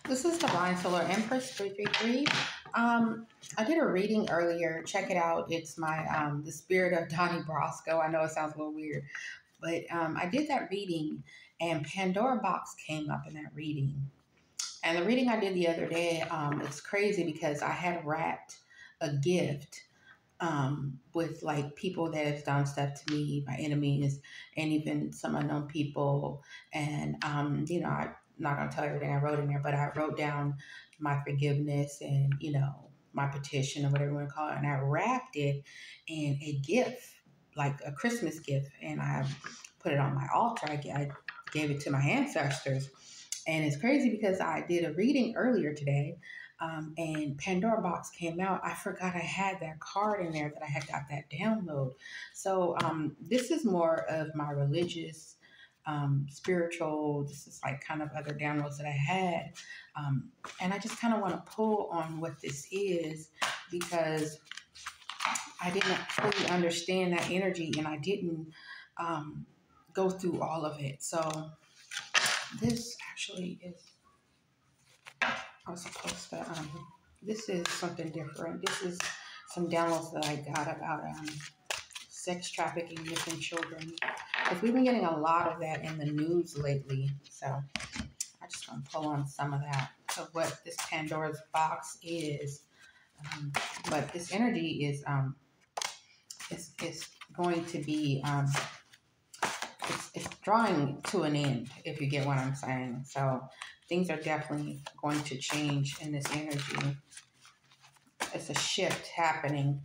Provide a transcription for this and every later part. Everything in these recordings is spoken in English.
This is Divine Solar Empress 333. I did a reading earlier. Check it out. It's my The Spirit of Donnie Brasco. I know it sounds a little weird, but I did that reading, and Pandora Box came up in that reading. And the reading I did the other day, it's crazy because I had wrapped a gift with like people that have done stuff to me, my enemies, and even some unknown people. And I'm not gonna tell everything I wrote in there, but I wrote down my forgiveness and my petition or whatever you want to call it, and I wrapped it in a gift, like a Christmas gift, and I put it on my altar. I gave it to my ancestors, and it's crazy because I did a reading earlier today, and Pandora Box came out. I forgot I had that card in there that I had got that download. So this is more of my religious, spiritual. This is like kind of other downloads that I had, and I just kind of want to pull on what this is because I didn't fully understand that energy, and I didn't go through all of it. So this actually is. I was supposed to, this is something different. This is some downloads that I got about sex trafficking, missing children. Because we've been getting a lot of that in the news lately. So I just want to pull on some of that, of what this Pandora's box is. But this energy is going to be, it's drawing to an end, if you get what I'm saying. So things are definitely going to change in this energy. It's a shift happening.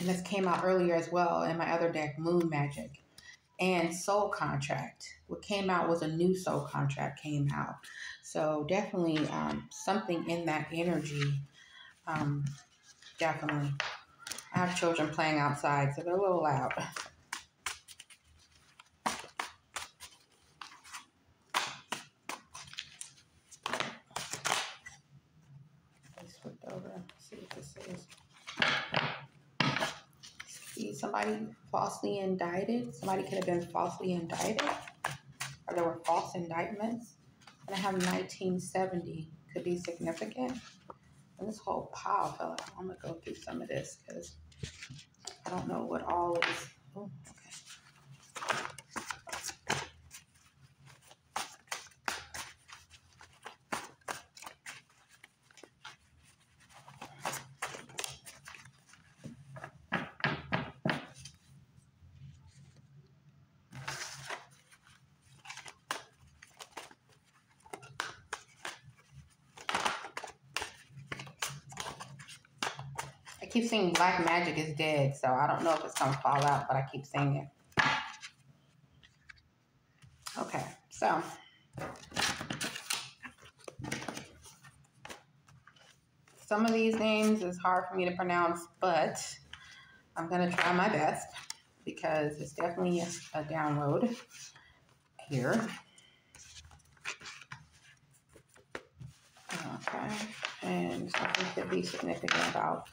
And this came out earlier as well in my other deck, Moon Magic and Soul Contract. What came out was a new Soul Contract came out. So definitely something in that energy. Definitely. I have children playing outside, so they're a little loud. Over. See what this is. Somebody falsely indicted. Somebody could have been falsely indicted, or there were false indictments. And I have 1970 could be significant. And this whole pile fell out. I'm gonna go through some of this because I don't know what all is. Oh, okay. I keep saying black magic is dead, so I don't know if it's going to fall out, but I keep saying it. Okay, so some of these names is hard for me to pronounce, but I'm going to try my best because it's definitely a download here. Okay, and something could be significant about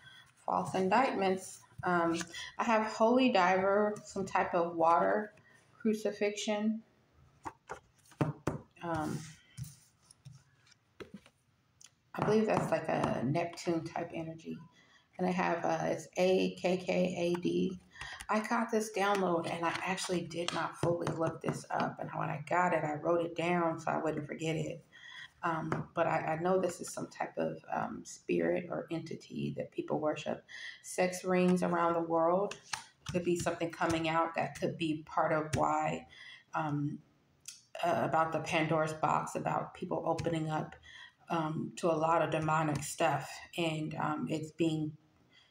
false indictments. I have Holy Diver, some type of water crucifixion. I believe that's like a Neptune type energy. And I have, it's AKKAD. I got this download and I actually did not fully look this up. And when I got it, I wrote it down so I wouldn't forget it. But I know this is some type of spirit or entity that people worship. Sex rings around the world could be something coming out that could be part of why, about the Pandora's box, about people opening up to a lot of demonic stuff, and it's being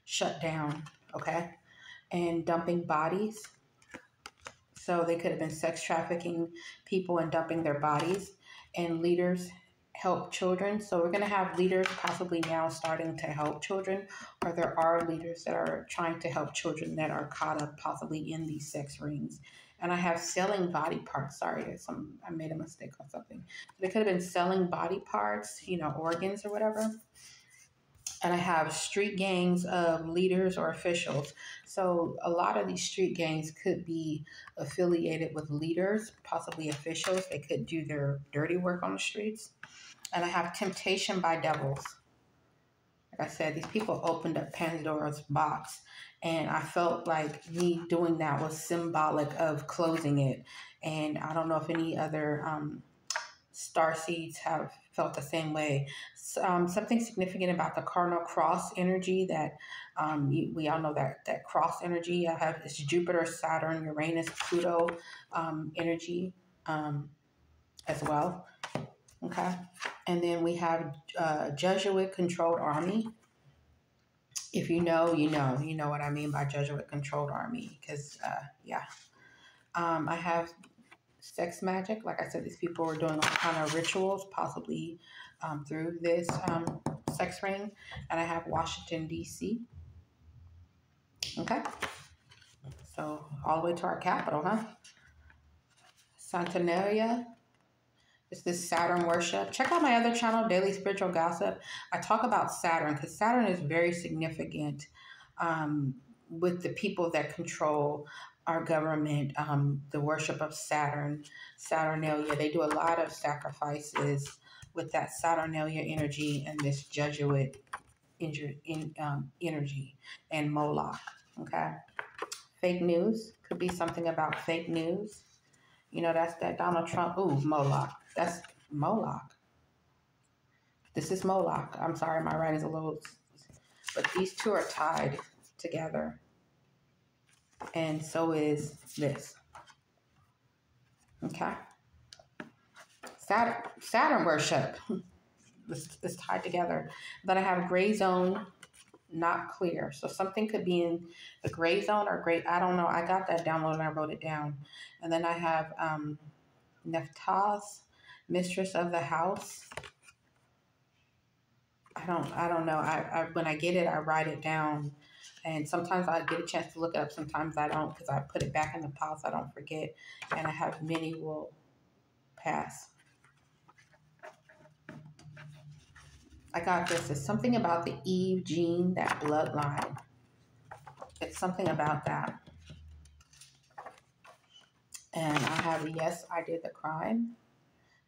shut down, okay? And dumping bodies. So they could have been sex trafficking people and dumping their bodies, and leaders help children. So we're going to have leaders possibly now starting to help children, or there are leaders that are trying to help children that are caught up possibly in these sex rings. And I have selling body parts. Sorry, I made a mistake on something. They could have been selling body parts, organs or whatever. And I have street gangs of leaders or officials. So a lot of these street gangs could be affiliated with leaders, possibly officials. They could do their dirty work on the streets. And I have temptation by devils. Like I said, these people opened up Pandora's box, and I felt like me doing that was symbolic of closing it. And I don't know if any other star seeds have felt the same way. Something significant about the cardinal cross energy that we all know that cross energy. I have it's Jupiter, Saturn, Uranus, Pluto energy as well. Okay, and then we have Jesuit controlled army. If you know, you know what I mean by Jesuit controlled army. Because yeah, I have sex magic. Like I said, these people were doing all kind of rituals, possibly through this sex ring. And I have Washington, D.C. Okay. So all the way to our capital, huh? Saturnalia. It's this Saturn worship. Check out my other channel, Daily Spiritual Gossip. I talk about Saturn because Saturn is very significant with the people that control our government, the worship of Saturn, Saturnalia. They do a lot of sacrifices with that Saturnalia energy and this Jesuit energy and Moloch. Okay. Fake news could be something about fake news. You know, that's that Donald Trump. Ooh, Moloch. That's Moloch. This is Moloch. I'm sorry, my writing's a little, but these two are tied together. And so is this. Okay. Saturn worship. It's tied together. Then I have gray zone, not clear. So something could be in the gray zone or gray. I don't know. I got that download and I wrote it down. And then I have Nephthah's mistress of the house. I don't know. I when I get it, I write it down. And sometimes I get a chance to look it up. Sometimes I don't because I put it back in the pile so I don't forget. And I have many will pass. I got this. It's something about the Eve gene, that bloodline. It's something about that. And I have, yes, I did the crime.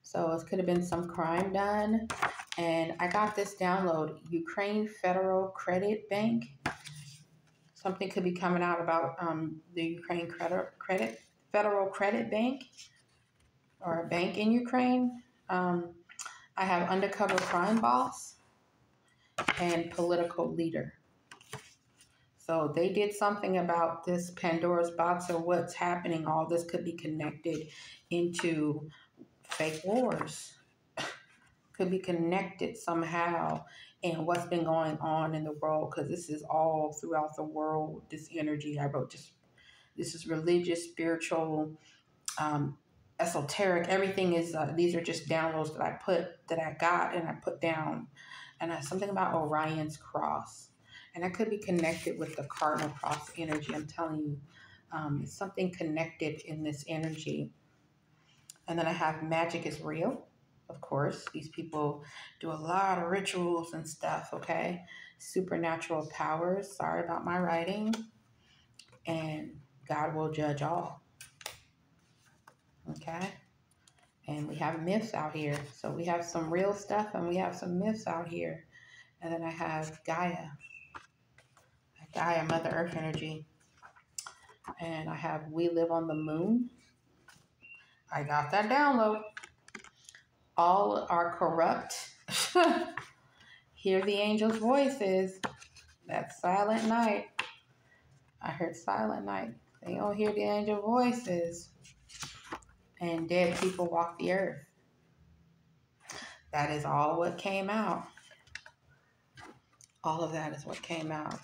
So it could have been some crime done. And I got this download, Ukraine Federal Credit Bank. Something could be coming out about the Ukraine Federal Credit Bank, or a bank in Ukraine. I have undercover crime boss and political leader. So they did something about this Pandora's box or what's happening. All this could be connected into fake wars. Could be connected somehow in what's been going on in the world, because this is all throughout the world, this energy. I wrote just, this is religious, spiritual, esoteric. Everything is, these are just downloads that I got and I put down. And something about Orion's cross. And that could be connected with the cardinal cross energy. I'm telling you, it's something connected in this energy. And then I have magic is real. Of course, these people do a lot of rituals and stuff, okay? Supernatural powers. Sorry about my writing. And God will judge all. Okay? And we have myths out here. So we have some real stuff and we have some myths out here. And then I have Gaia. Gaia, Mother Earth energy. And I have We Live on the Moon. I got that download. All are corrupt. Hear the angel's voices. That's Silent Night. I heard Silent Night. They don't hear the angel voices. And dead people walk the earth. That is all what came out. All of that is what came out.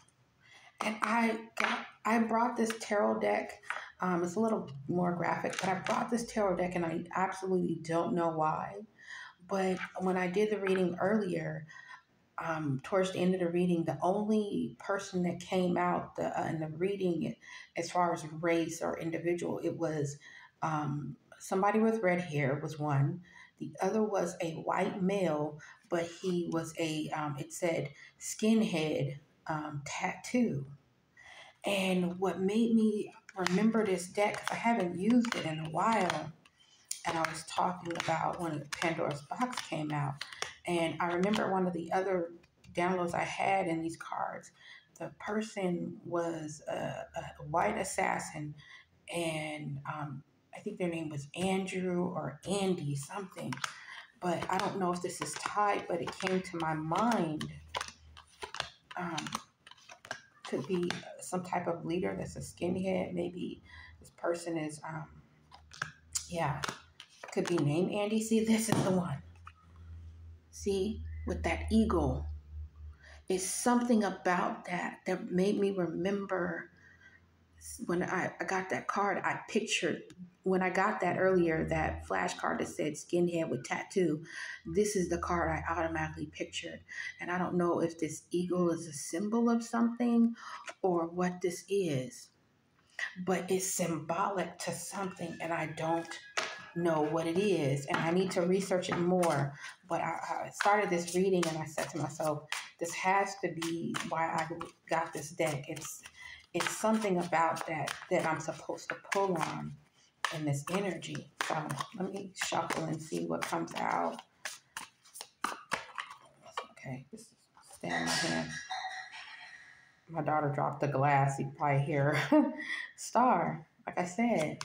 And I brought this tarot deck. It's a little more graphic, but I brought this tarot deck and I absolutely don't know why. But when I did the reading earlier, towards the end of the reading, the only person that came out in the reading, as far as race or individual, it was somebody with red hair was one. The other was a white male, but he was it said skinhead tattoo. And what made me remember this deck, because I haven't used it in a while, and I was talking about when Pandora's Box came out, and I remember one of the other downloads I had in these cards, the person was a white assassin, and I think their name was Andrew or Andy something, but I don't know if this is tied, but it came to my mind. Um, could be some type of leader that's a skinhead. Maybe this person is, yeah, could be named Andy. See, this is the one. See, with that eagle. It's something about that made me remember when I got that card. I pictured, when I got that earlier, that flash card that said skinhead with tattoo, this is the card I automatically pictured. And I don't know if this eagle is a symbol of something or what this is, but it's symbolic to something, and I don't know what it is, and I need to research it more. But I started this reading, and I said to myself, this has to be why I got this deck. It's something about that I'm supposed to pull on in this energy. So let me shuffle and see what comes out. Okay, this is stay in my hand. My daughter dropped the glass. You can probably hear her. Star, like I said,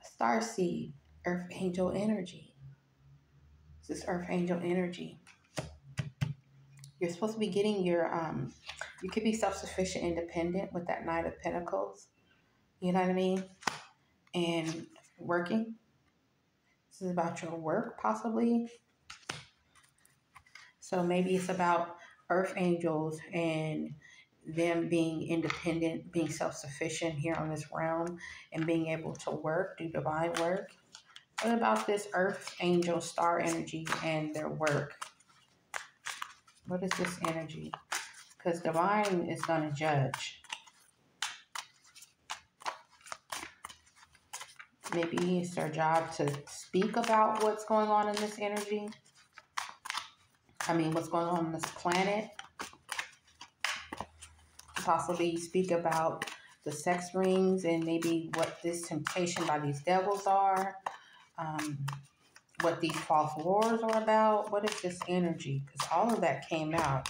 star seed, earth angel energy. This is earth angel energy. You're supposed to be getting your, you could be self-sufficient, independent with that Knight of Pentacles. You know what I mean? And working. This is about your work, possibly. So maybe it's about earth angels and them being independent, being self-sufficient here on this realm, and being able to work, do divine work. What about this earth angel star energy and their work? What is this energy? Because divine is going to judge. Maybe it's their job to speak about what's going on in this energy. I mean, what's going on this planet. Possibly speak about the sex rings and maybe what this temptation by these devils are. What these false wars are about. What is this energy? Because all of that came out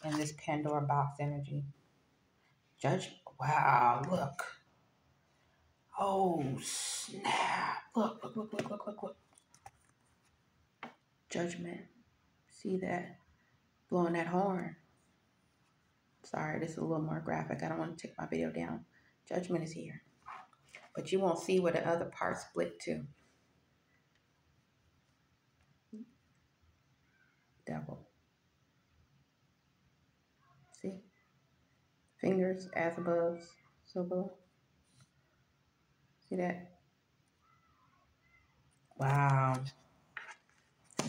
in this Pandora box energy. Judgment. Wow, look. Oh, snap. Look, look, look, look, look, look, look. Judgment. See that? Blowing that horn. Sorry, this is a little more graphic. I don't want to take my video down. Judgment is here. But you won't see where the other part split to. Devil. See? Fingers as above, so below. See that? Wow.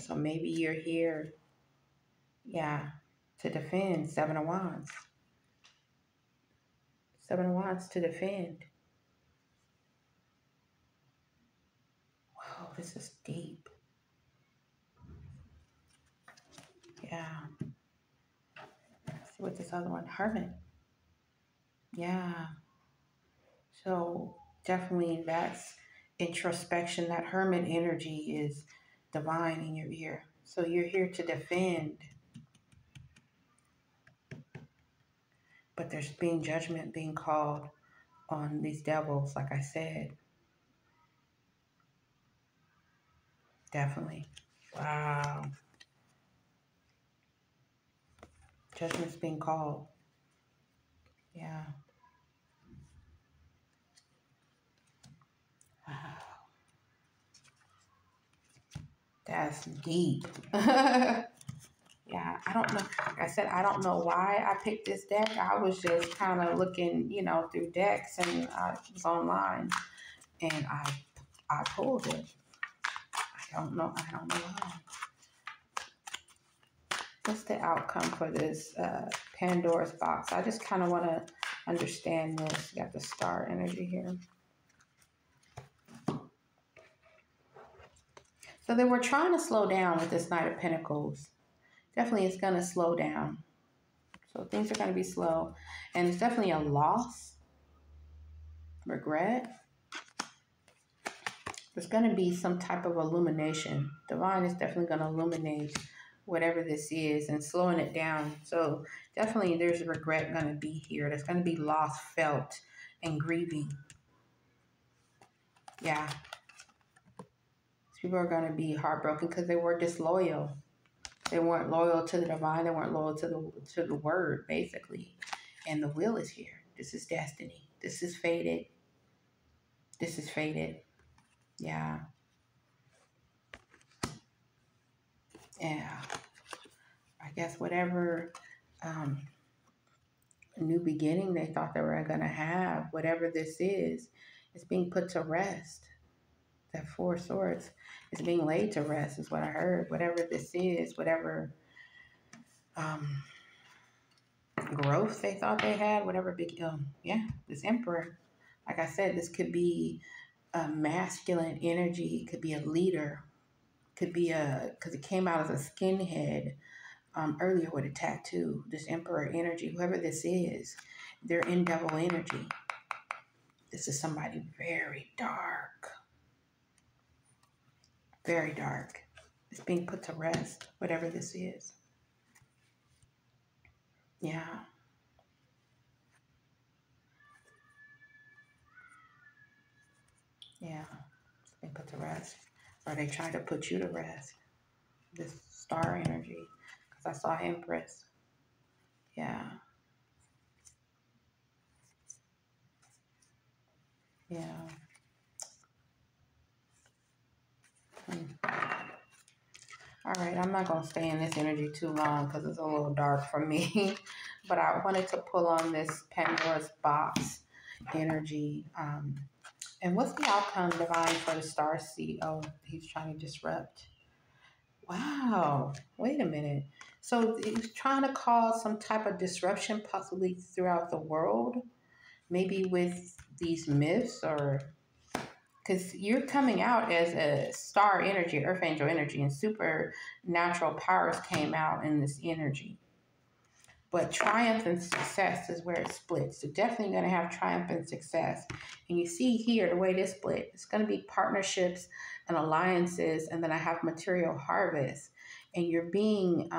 So maybe you're here, yeah, to defend. Seven of Wands. Seven of Wands to defend. Wow, this is deep. Yeah. Let's see what this other one, Hermit. Yeah. So definitely that's introspection. That Hermit energy is divine in your ear. So you're here to defend. But there's being judgment being called on these devils, like I said. Definitely. Wow. Judgment's being called. Yeah. Wow. That's deep. Yeah, I don't know. Like I said, I don't know why I picked this deck. I was just kind of looking, through decks, and I was online, and I pulled it. I don't know why. What's the outcome for this Pandora's box? I just kind of want to understand this. You got the star energy here. So they were trying to slow down with this Knight of Pentacles. Definitely it's going to slow down. So things are going to be slow. And it's definitely a loss, regret. There's going to be some type of illumination. Divine is definitely going to illuminate whatever this is and slowing it down. So definitely there's regret going to be here. There's going to be loss felt and grieving. Yeah. People are going to be heartbroken because they were disloyal. They weren't loyal to the divine. They weren't loyal to the word, basically. And the will is here. This is destiny. This is fated. This is fated. Yeah. Yeah. I guess whatever new beginning they thought they were going to have, whatever this is being put to rest. That Four of Swords is being laid to rest, is what I heard. Whatever this is, whatever growth they thought they had, whatever big, this Emperor. Like I said, this could be a masculine energy. It could be a leader. Could be because it came out as a skinhead earlier with a tattoo. This Emperor energy, whoever this is, they're in devil energy. This is somebody very dark. Very dark. It's being put to rest, whatever this is. Yeah. Yeah. It's being put to rest. Or they try to put you to rest. This star energy. Because I saw Empress. Yeah. Yeah. All right, I'm not going to stay in this energy too long because it's a little dark for me. But I wanted to pull on this Pandora's box energy. And what's the outcome, divine, for the star seed? Oh, he's trying to disrupt. Wow. Wait a minute. So he's trying to cause some type of disruption possibly throughout the world. Maybe with these myths, or because you're coming out as a star energy, earth angel energy, and supernatural powers came out in this energy. But triumph and success is where it splits. So definitely going to have triumph and success. And you see here the way this split, it's going to be partnerships and alliances, and then I have material harvest. And you're being,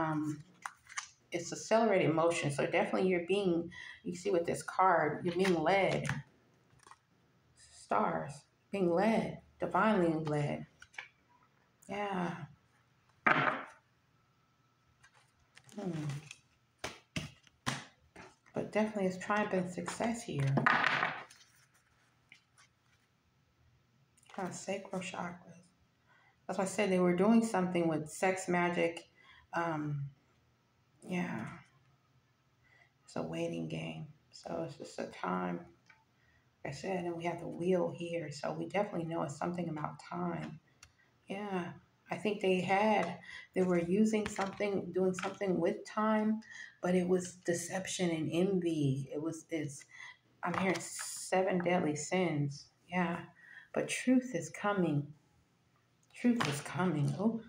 it's accelerated motion. So definitely you're being, you see with this card, you're being led. Stars, being led, divinely led. Yeah. But definitely it's triumph and success here. Kind of sacral chakras. That's why I said they were doing something with sex magic. Yeah. It's a waiting game. So it's just a time. Like I said, and we have the wheel here. So we definitely know it's something about time. Yeah. I think they were using something, doing something with time, but it was deception and envy. I'm hearing 7 deadly sins. Yeah. But truth is coming. Truth is coming. Oh,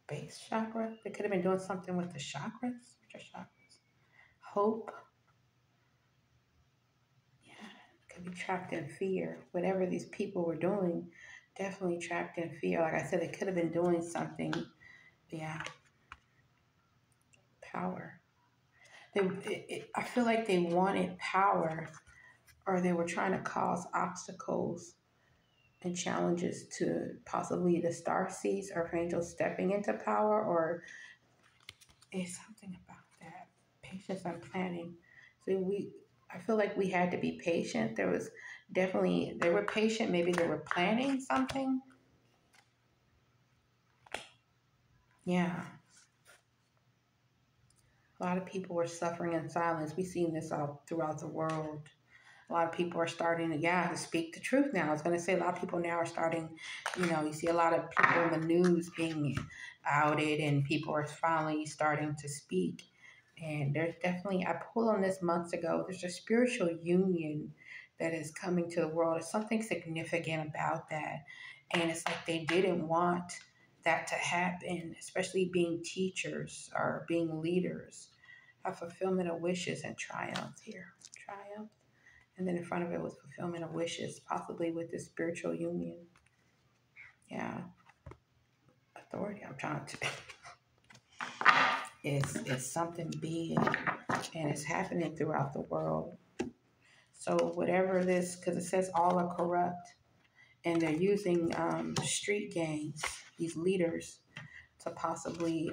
base chakra. They could have been doing something with the chakras. Which are chakras? Hope. Yeah. Could be trapped in fear. Whatever these people were doing, definitely trapped in fear. Like I said, they could have been doing something. Yeah. Power. I feel like they wanted power, or they were trying to cause obstacles and challenges to possibly the star seeds or angels stepping into power, or it's something about that. Patience and planning. So I feel like we had to be patient. They were patient. Maybe they were planning something. Yeah. A lot of people were suffering in silence. We've seen this all throughout the world. A lot of people are starting to speak the truth now. I was going to say a lot of people now are starting, you see a lot of people in the news being outed, and people are finally starting to speak. And there's definitely, I pulled on this months ago, there's a spiritual union that is coming to the world. There's something significant about that. And it's like they didn't want that to happen, especially being teachers or being leaders. A fulfillment of wishes and triumph here. Triumph. And then in front of it was fulfillment of wishes, possibly with the spiritual union. Yeah. Authority. I'm trying to. It's something big, and it's happening throughout the world. So whatever this, because it says all are corrupt, and they're using street gangs, these leaders, to possibly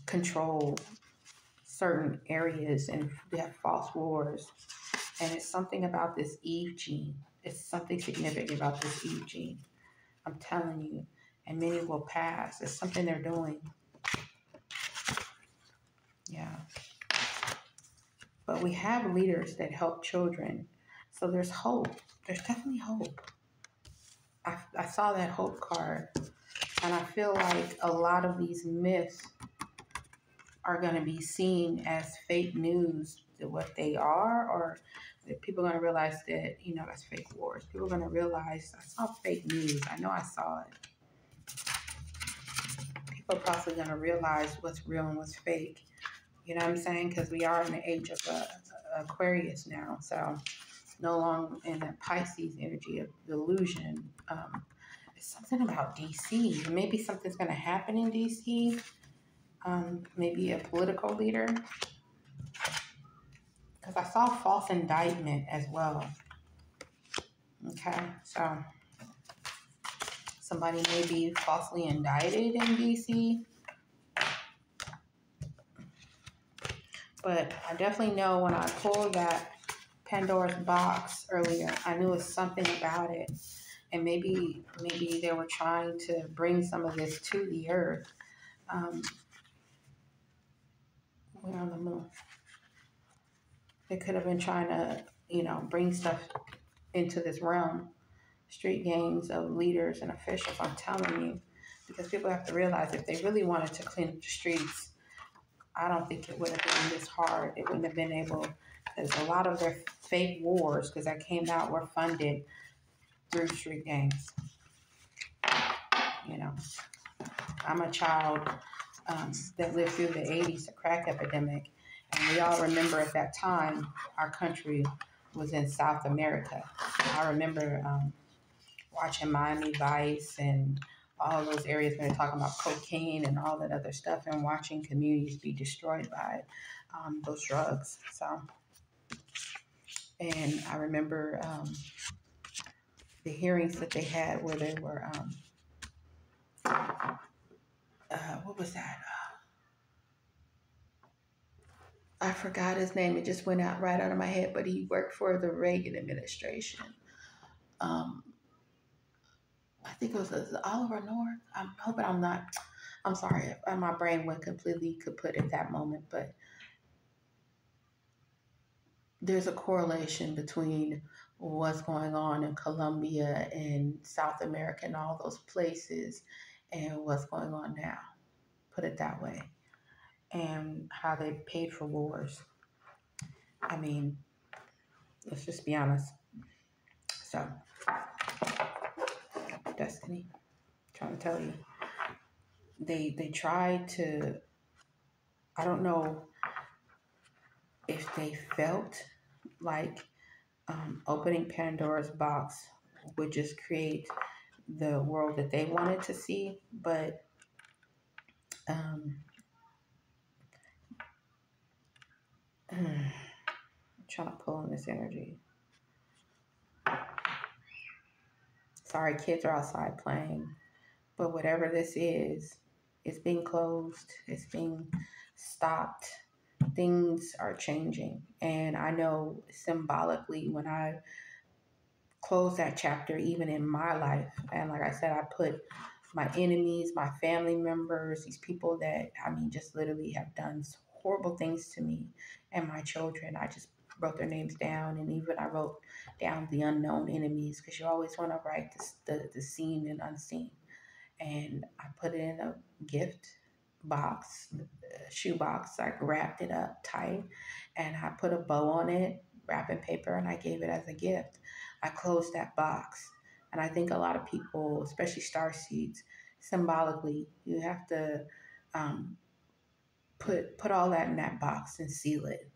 control certain areas, and they have false wars. And it's something about this Eve gene. It's something significant about this Eve gene. I'm telling you, and many will pass. It's something they're doing. Yeah. But we have leaders that help children. So there's hope. There's definitely hope. I saw that hope card, and I feel like a lot of these myths are going to be seen as fake news to what they are, or that people are going to realize that, that's fake wars. People are going to realize, I saw fake news. I know I saw it. People are possibly going to realize what's real and what's fake. You know what I'm saying? Because we are in the age of Aquarius now. So no longer in that Pisces energy of delusion. It's something about DC. Maybe something's going to happen in DC. Maybe a political leader. Because I saw false indictment as well. Okay, so somebody may be falsely indicted in DC. But I definitely know when I pulled that Pandora's box earlier, I knew it was something about it. And maybe they were trying to bring some of this to the earth. We're on the moon. They could have been trying to, bring stuff into this realm. Street gangs of leaders and officials, I'm telling you. Because people have to realize if they really wanted to clean up the streets, I don't think it would have been this hard. It wouldn't have been able, because a lot of their fake wars, because that came out, were funded through street gangs. I'm a child that lived through the 80s, the crack epidemic. And we all remember at that time, our country was in South America. I remember watching Miami Vice and all those areas when they're talking about cocaine and all that other stuff, and watching communities be destroyed by those drugs. So, and I remember the hearings that they had where they were, what was that? I forgot his name. It just went out right out of my head, but he worked for the Reagan administration. I think it was Oliver North. I'm hoping I'm not. I'm sorry. My brain went completely kaput at that moment, but there's a correlation between what's going on in Colombia and South America and all those places and what's going on now. Put it that way. And how they paid for wars. I mean, let's just be honest. So, Destiny, I'm trying to tell you, they tried to, I don't know if they felt like opening Pandora's box would just create the world that they wanted to see, but I'm trying to pull on this energy. Sorry, kids are outside playing, but whatever this is, it's being closed, it's being stopped. Things are changing, and I know symbolically when I close that chapter, even in my life, and like I said, I put my enemies, my family members, these people that, just literally have done horrible things to me and my children. I just wrote their names down, and even I wrote down the unknown enemies, because you always want to write the seen and unseen. And I put it in a gift box, shoe box. I wrapped it up tight, and I put a bow on it, wrapping paper and I gave it as a gift. I closed that box. And I think a lot of people, especially star seeds, symbolically, you have to um, put all that in that box and seal it,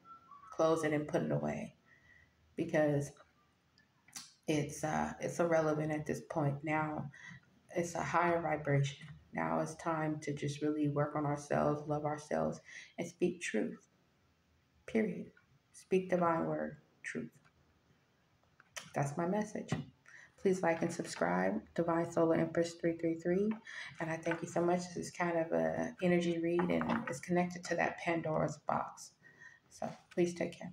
close it and put it away because it's irrelevant at this point. Now it's a higher vibration. Now it's time to just really work on ourselves, love ourselves, and speak truth. Period. Speak divine word, truth. That's my message. Please like and subscribe, Divine Solar Empress 333. And I thank you so much. This is kind of a energy read and it's connected to that Pandora's box. So please take care.